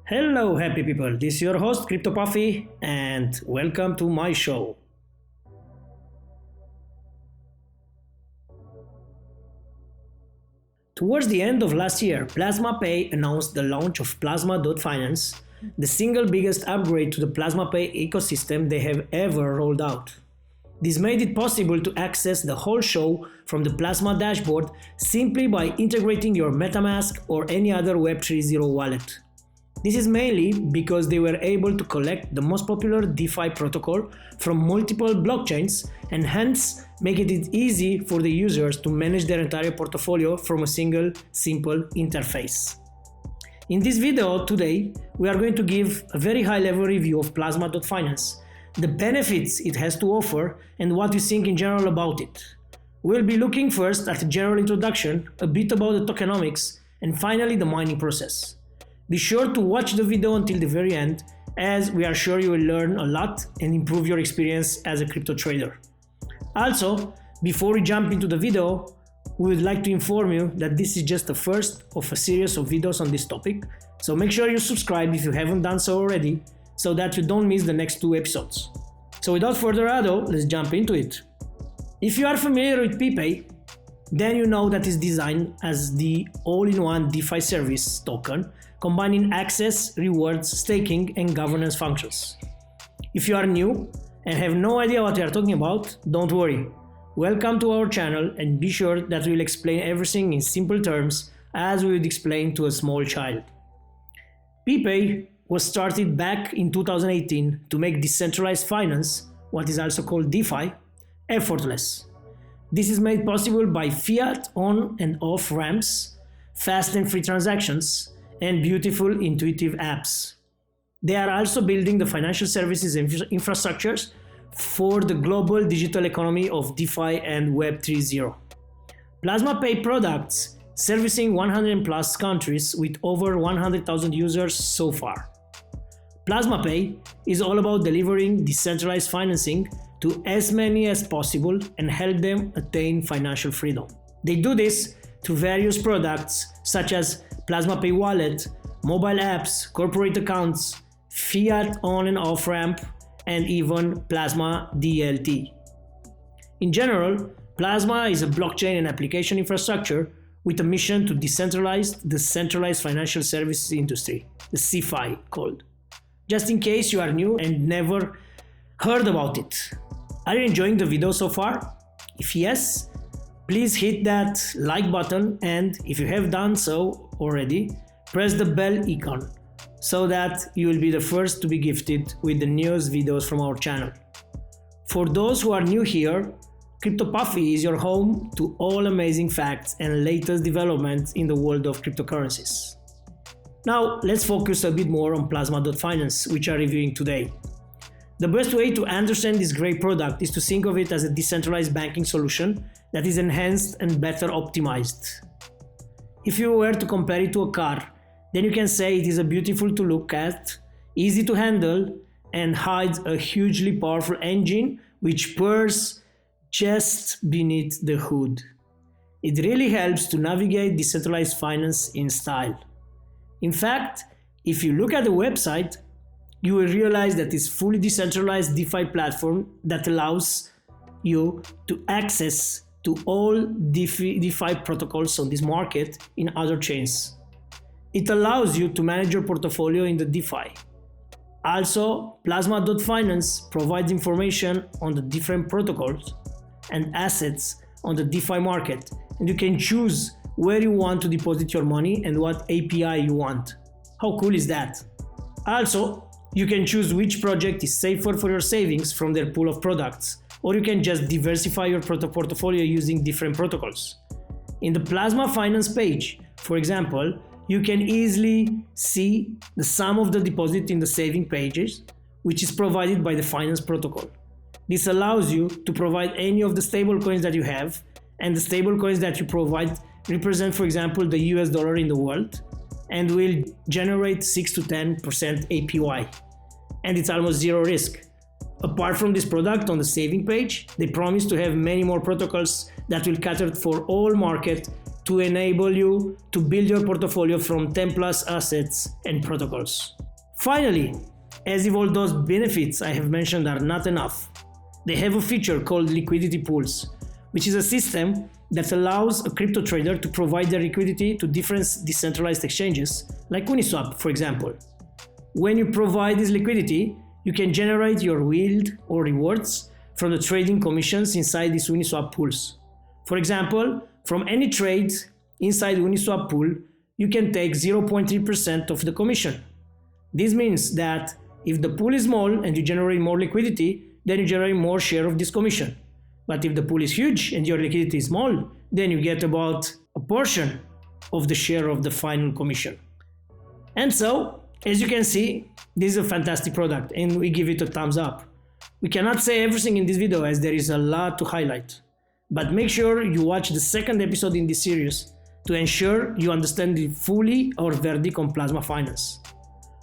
Hello, happy people. This is your host, Crypto Puffy, and welcome to my show. Towards the end of last year, PlasmaPay announced the launch of Plasma.Finance, the single biggest upgrade to the PlasmaPay ecosystem they have ever rolled out. This made it possible to access the whole show from the Plasma dashboard simply by integrating your MetaMask or any other Web3.0 wallet. This is mainly because they were able to collect the most popular DeFi protocol from multiple blockchains and hence make it easy for the users to manage their entire portfolio from a single, simple interface. In this video today, we are going to give a very high-level review of Plasma.Finance, the benefits it has to offer, and what we think in general about it. We'll be looking first at a general introduction, a bit about the tokenomics, and finally the mining process. Be sure to watch the video until the very end, as we are sure you will learn a lot and improve your experience as a crypto trader. Also, before we jump into the video, we would like to inform you that this is just the first of a series of videos on this topic, so make sure you subscribe if you haven't done so already, so that you don't miss the next 2 episodes. So without further ado, let's jump into it. If you are familiar with PPay, then you know that it's designed as the all-in-one DeFi service token, combining access, rewards, staking, and governance functions. If you are new and have no idea what we are talking about, don't worry. Welcome to our channel, and be sure that we'll explain everything in simple terms as we would explain to a small child. PPay was started back in 2018 to make decentralized finance, what is also called DeFi, effortless. This is made possible by fiat on and off ramps, fast and free transactions, and beautiful intuitive apps. They are also building the financial services infrastructures for the global digital economy of DeFi and Web 3.0. PlasmaPay products servicing 100 plus countries with over 100,000 users so far. PlasmaPay is all about delivering decentralized financing to as many as possible and help them attain financial freedom. They do this through various products such as PlasmaPay Wallet, mobile apps, corporate accounts, fiat on and off ramp, and even Plasma DLT. In general, Plasma is a blockchain and application infrastructure with a mission to decentralize the centralized financial services industry, the CeFi called. Just in case you are new and never heard about it. Are you enjoying the video so far? If yes, please hit that like button, and if you have done so already, press the bell icon so that you will be the first to be gifted with the newest videos from our channel. For those who are new here, Crypto Puffy is your home to all amazing facts and latest developments in the world of cryptocurrencies. Now let's focus a bit more on Plasma.Finance, which I'm reviewing today. The best way to understand this great product is to think of it as a decentralized banking solution that is enhanced and better optimized. If you were to compare it to a car, then you can say it is a beautiful to look at, easy to handle, and hides a hugely powerful engine which purrs just beneath the hood. It really helps to navigate decentralized finance in style. In fact, if you look at the website, you will realize that it's fully decentralized DeFi platform that allows you to access to all DeFi protocols on this market in other chains. It allows you to manage your portfolio in the DeFi. Also, Plasma.Finance provides information on the different protocols and assets on the DeFi market, and you can choose where you want to deposit your money and what API you want. How cool is that? Also, you can choose which project is safer for your savings from their pool of products, or you can just diversify your portfolio using different protocols. In the Plasma Finance page, for example, you can easily see the sum of the deposit in the saving pages, which is provided by the Finance protocol. This allows you to provide any of the stablecoins that you have, and the stablecoins that you provide represent, for example, the US dollar in the world, and will generate 6 to 10% APY. And it's almost zero risk. Apart from this product on the saving page, they promise to have many more protocols that will cater for all market to enable you to build your portfolio from 10 plus assets and protocols. Finally, as if all those benefits I have mentioned are not enough, they have a feature called liquidity pools, which is a system that allows a crypto trader to provide their liquidity to different decentralized exchanges, like Uniswap, for example. When you provide this liquidity, you can generate your yield or rewards from the trading commissions inside these Uniswap pools. For example, from any trade inside Uniswap pool, you can take 0.3% of the commission. This means that if the pool is small and you generate more liquidity, then you generate more share of this commission. But if the pool is huge and your liquidity is small, then you get about a portion of the share of the final commission. And so, as you can see, this is a fantastic product and we give it a thumbs up. We cannot say everything in this video as there is a lot to highlight. But make sure you watch the second episode in this series to ensure you understand fully our verdict on plasma finance.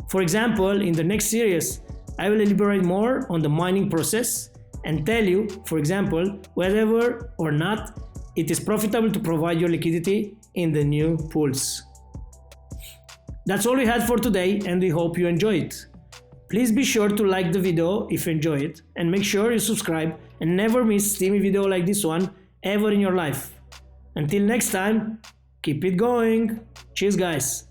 For example, in the next series, I will elaborate more on the mining process and tell you, for example, whether or not it is profitable to provide your liquidity in the new pools. That's all we had for today and we hope you enjoy it. Please be sure to like the video if you enjoy it and make sure you subscribe and never miss steamy video like this one ever in your life. Until next time, keep it going. Cheers guys.